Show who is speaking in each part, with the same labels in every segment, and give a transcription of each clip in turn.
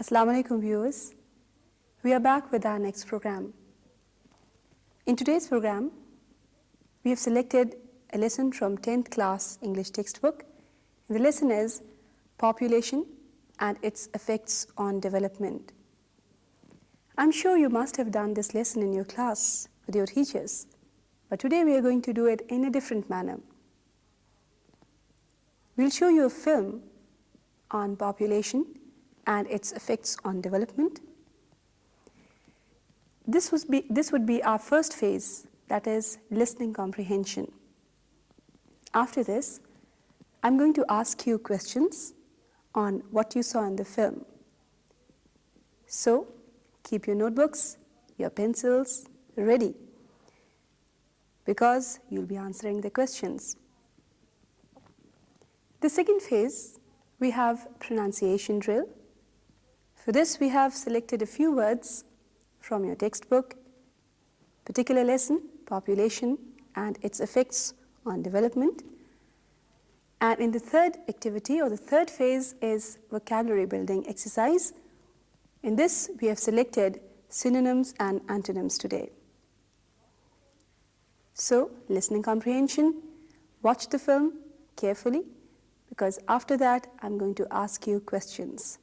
Speaker 1: Assalamu alaikum viewers. We are back with our next program. In today's program, we have selected a lesson from 10th class English textbook. The lesson is Population and its Effects on Development. I'm sure you must have done this lesson in your class with your teachers, but today we are going to do it in a different manner. We'll show you a film on population and its effects on development. This would be our first phase, that is listening comprehension. After this, I'm going to ask you questions on what you saw in the film. So, keep your notebooks, your pencils ready, because you'll be answering the questions. The second phase, we have pronunciation drill. For this, we have selected a few words from your textbook, particular lesson, population and its effects on development. And in the third activity or the third phase is vocabulary building exercise. In this, we have selected synonyms and antonyms today. So, listening comprehension, watch the film carefully, because after that, I'm going to ask you questions.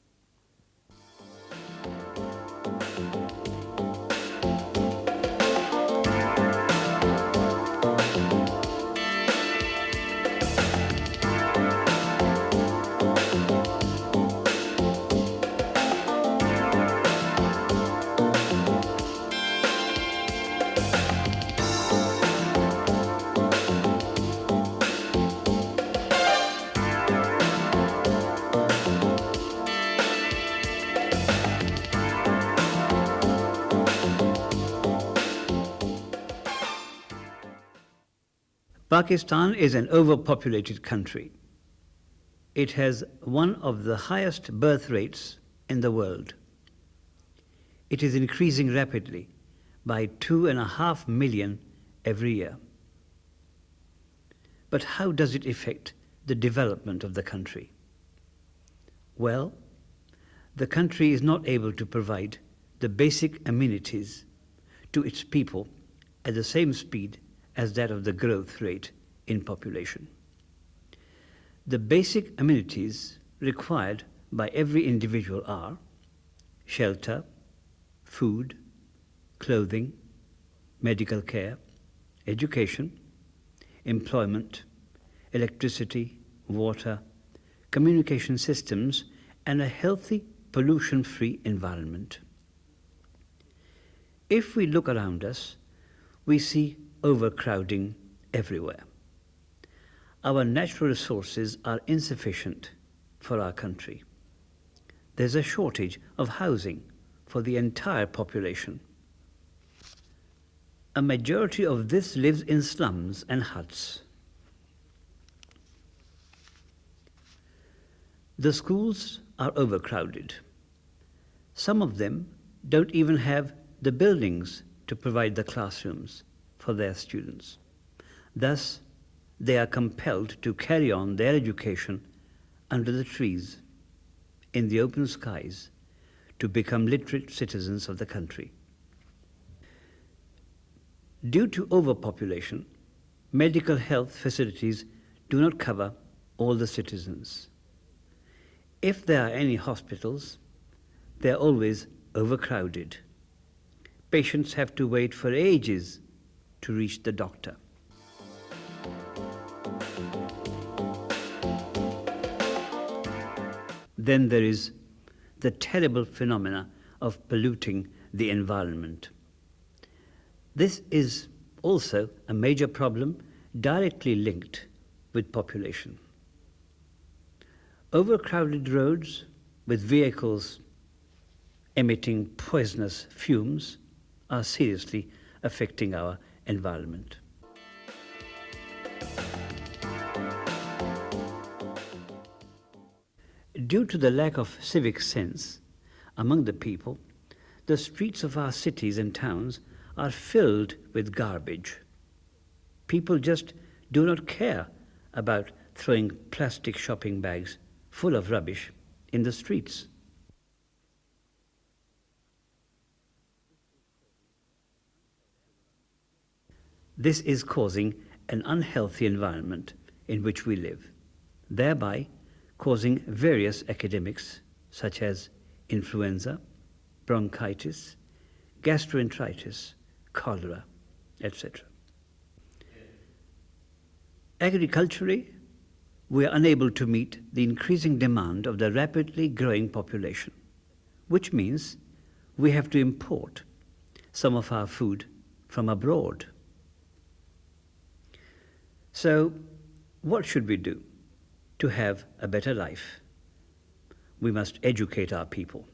Speaker 2: Pakistan is an overpopulated country. It has one of the highest birth rates in the world. It is increasing rapidly by 2.5 million every year. But how does it affect the development of the country? Well, the country is not able to provide the basic amenities to its people at the same speed as that of the growth rate in population. The basic amenities required by every individual are shelter, food, clothing, medical care, education, employment, electricity, water, communication systems, and a healthy, pollution-free environment. If we look around us, we see overcrowding everywhere. Our natural resources are insufficient for our country. There's a shortage of housing for the entire population. A majority of this lives in slums and huts. The schools are overcrowded. Some of them don't even have the buildings to provide the classrooms for their students. Thus, they are compelled to carry on their education under the trees, in the open skies, to become literate citizens of the country. Due to overpopulation, medical health facilities do not cover all the citizens. If there are any hospitals, they are always overcrowded. Patients have to wait for ages to reach the doctor. Then there is the terrible phenomena of polluting the environment. This is also a major problem directly linked with population. Overcrowded roads with vehicles emitting poisonous fumes are seriously affecting our environment. Due to the lack of civic sense among the people, the streets of our cities and towns are filled with garbage. People just do not care about throwing plastic shopping bags full of rubbish in the streets. This is causing an unhealthy environment in which we live, thereby causing various epidemics such as influenza, bronchitis, gastroenteritis, cholera, etc. Agriculturally, we are unable to meet the increasing demand of the rapidly growing population, which means we have to import some of our food from abroad. So, what should we do to have a better life? We must educate our people,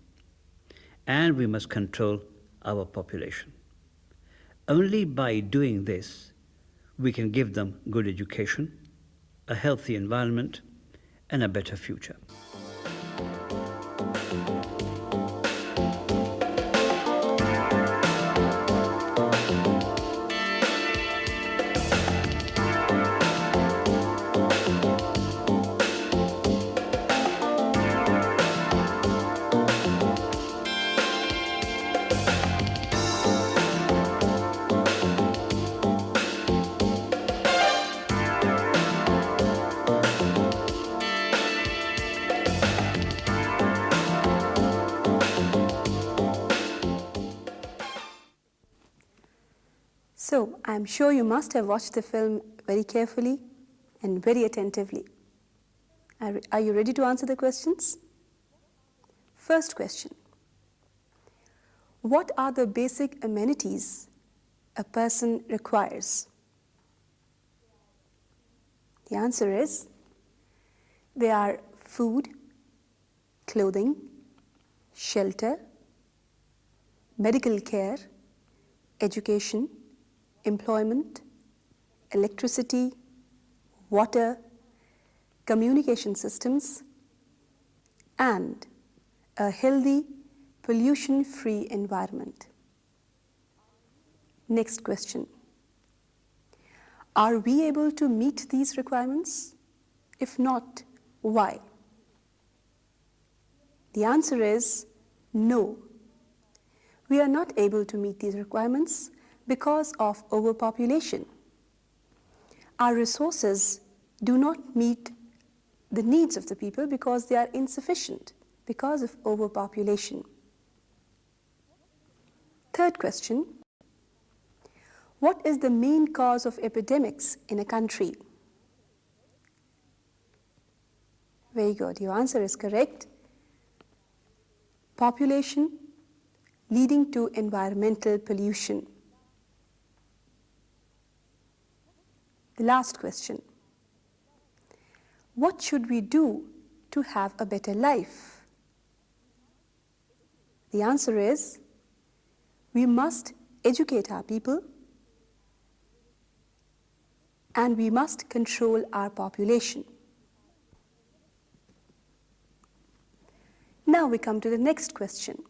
Speaker 2: and we must control our population. Only by doing this, we can give them good education, a healthy environment, and a better future.
Speaker 1: So, I'm sure you must have watched the film very carefully and very attentively. Are you ready to answer the questions? First question. What are the basic amenities a person requires? The answer is, they are food, clothing, shelter, medical care, education, employment, electricity, water, communication systems, and a healthy, pollution-free environment. Next question. Are we able to meet these requirements? If not, why? The answer is no. We are not able to meet these requirements because of overpopulation. Our resources do not meet the needs of the people because they are insufficient because of overpopulation. Third question. What is the main cause of epidemics in a country? Very good. Your answer is correct. Population leading to environmental pollution. The last question. What should we do to have a better life? The answer is, we must educate our people and we must control our population. Now we come to the next question.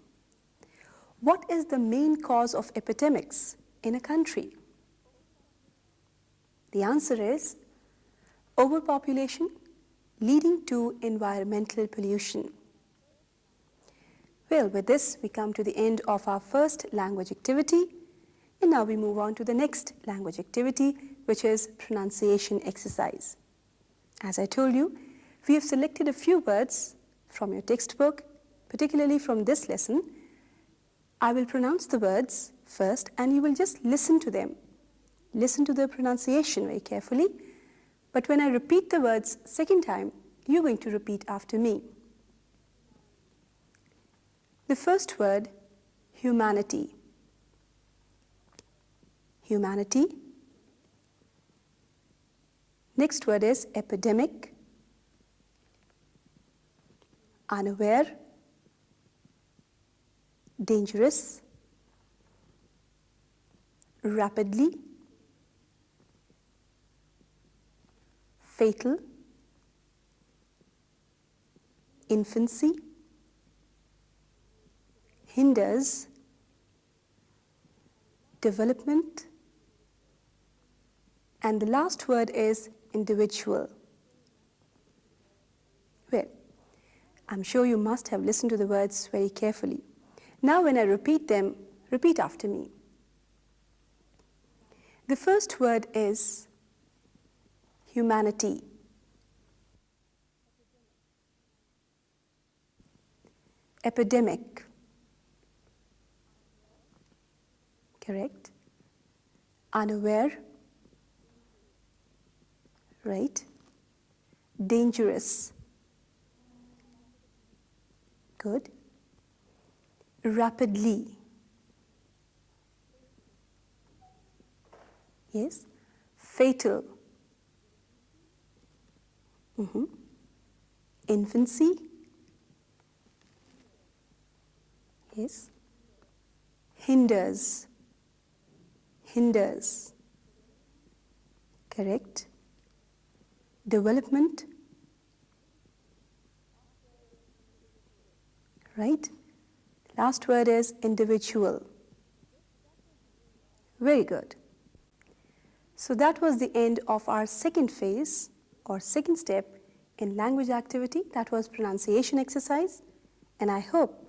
Speaker 1: What is the main cause of epidemics in a country? The answer is overpopulation leading to environmental pollution. Well, with this, we come to the end of our first language activity. And now we move on to the next language activity, which is pronunciation exercise. As I told you, we have selected a few words from your textbook, particularly from this lesson. I will pronounce the words first, and you will just listen to them. Listen to the pronunciation very carefully. But when I repeat the words second time, you're going to repeat after me. The first word, humanity. Humanity. Next word is epidemic, unaware, dangerous, rapidly, fatal, infancy, hinders, development, and the last word is individual. Well, I'm sure you must have listened to the words very carefully. Now when I repeat them, repeat after me. The first word is humanity. Epidemic. Correct. Unaware. Right. Dangerous. Good. Rapidly. Yes. Fatal. Infancy. Yes. Hinders. Hinders. Correct. Development. Right. Last word is individual. Very good. So that was the end of our second phase or second step in language activity. That was pronunciation exercise. And I hope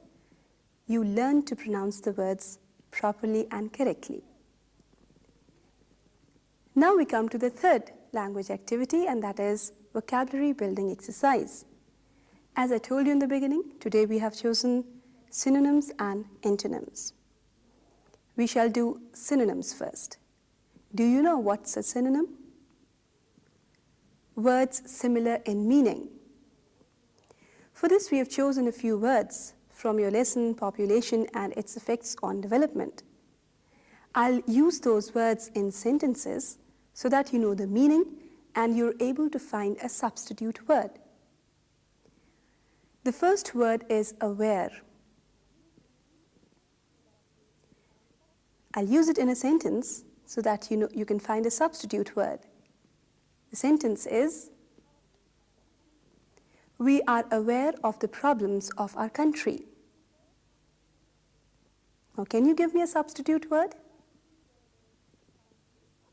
Speaker 1: you learned to pronounce the words properly and correctly. Now we come to the third language activity, and that is vocabulary building exercise. As I told you in the beginning, today we have chosen synonyms and antonyms. We shall do synonyms first. Do you know what's a synonym? Words similar in meaning. For this, we have chosen a few words from your lesson, population and its effects on development. I'll use those words in sentences so that you know the meaning and you're able to find a substitute word. The first word is aware. I'll use it in a sentence so that you can find a substitute word. The sentence is, we are aware of the problems of our country. Now, can you give me a substitute word?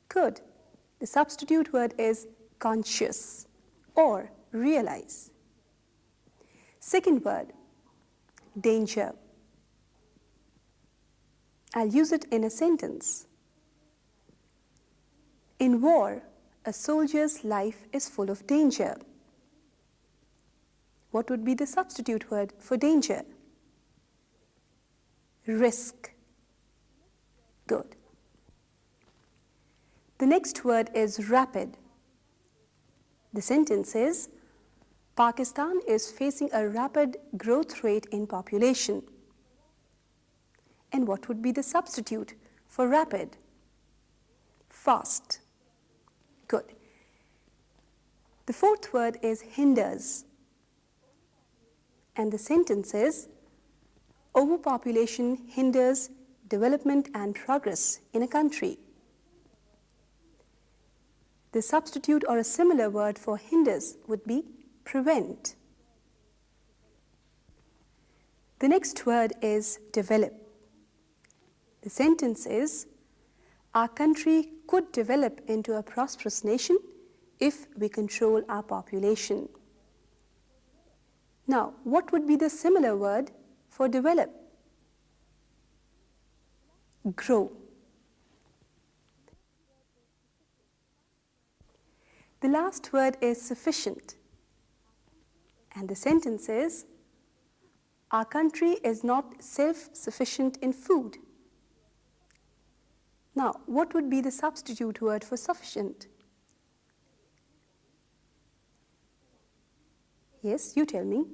Speaker 1: Good. The substitute word is conscious or realize. Second word, danger. I'll use it in a sentence. In war, a soldier's life is full of danger. What would be the substitute word for danger? Risk. Good. The next word is rapid. The sentence is, Pakistan is facing a rapid growth rate in population. And what would be the substitute for rapid? Fast. Good. The fourth word is hinders. And the sentence is, overpopulation hinders development and progress in a country. The substitute or a similar word for hinders would be prevent. The next word is develop. The sentence is, our country could develop into a prosperous nation if we control our population. Now, what would be the similar word for develop? Grow. The last word is sufficient. And the sentence is, our country is not self-sufficient in food. Now, what would be the substitute word for sufficient? Yes, you tell me.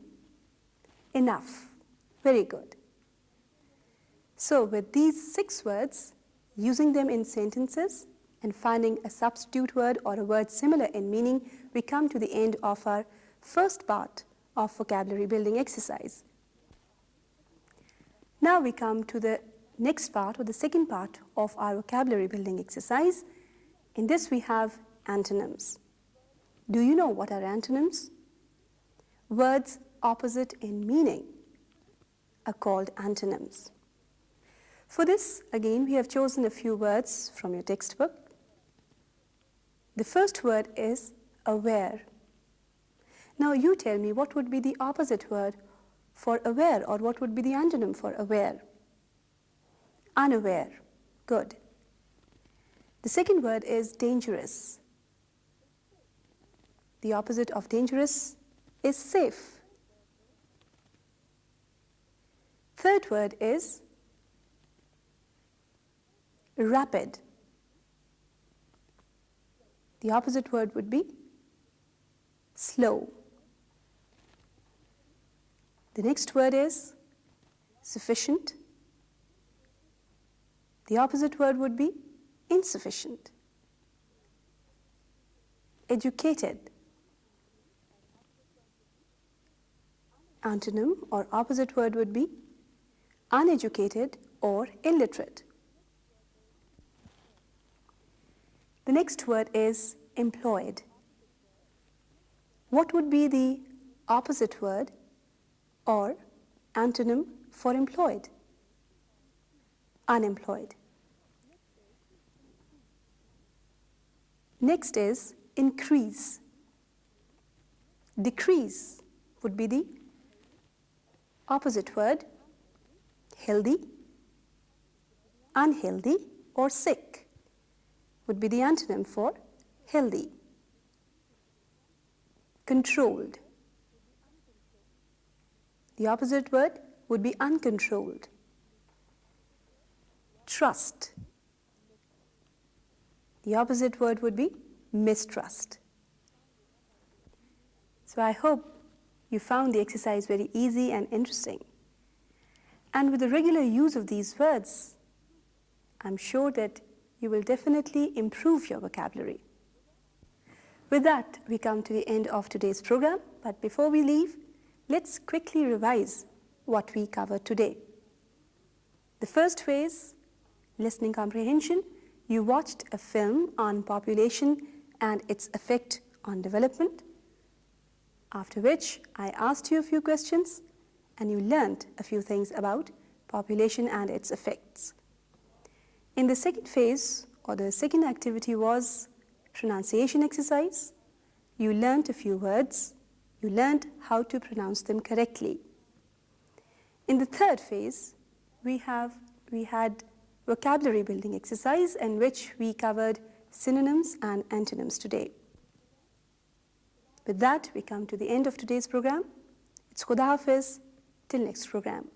Speaker 1: Enough. Very good. So, with these 6 words, using them in sentences and finding a substitute word or a word similar in meaning, we come to the end of our first part of vocabulary building exercise. Now we come to the next part or the second part of our vocabulary building exercise. In this we have antonyms. Do you know what are antonyms? Words opposite in meaning are called antonyms. For this, again, we have chosen a few words from your textbook. The first word is aware. Now you tell me what would be the opposite word for aware, or what would be the antonym for aware? Unaware. Good. The second word is dangerous. The opposite of dangerous is safe. Third word is rapid. The opposite word would be slow. The next word is sufficient. The opposite word would be insufficient. Educated. Antonym or opposite word would be uneducated or illiterate. The next word is employed. What would be the opposite word or antonym for employed? Unemployed. Next is increase. Decrease would be the opposite word. Healthy, unhealthy, or sick would be the antonym for healthy. Controlled. The opposite word would be uncontrolled. Trust. The opposite word would be mistrust. So I hope you found the exercise very easy and interesting. And with the regular use of these words, I'm sure that you will definitely improve your vocabulary. With that, we come to the end of today's program. But before we leave, let's quickly revise what we covered today. The first phase, listening comprehension, you watched a film on population and its effect on development, after which I asked you a few questions and you learned a few things about population and its effects. In the second phase, or the second activity, was pronunciation exercise. You learned a few words. You learned how to pronounce them correctly. In the third phase, we had vocabulary building exercise in which we covered synonyms and antonyms today. With that, we come to the end of today's program. It's Khuda Hafiz. Till next program.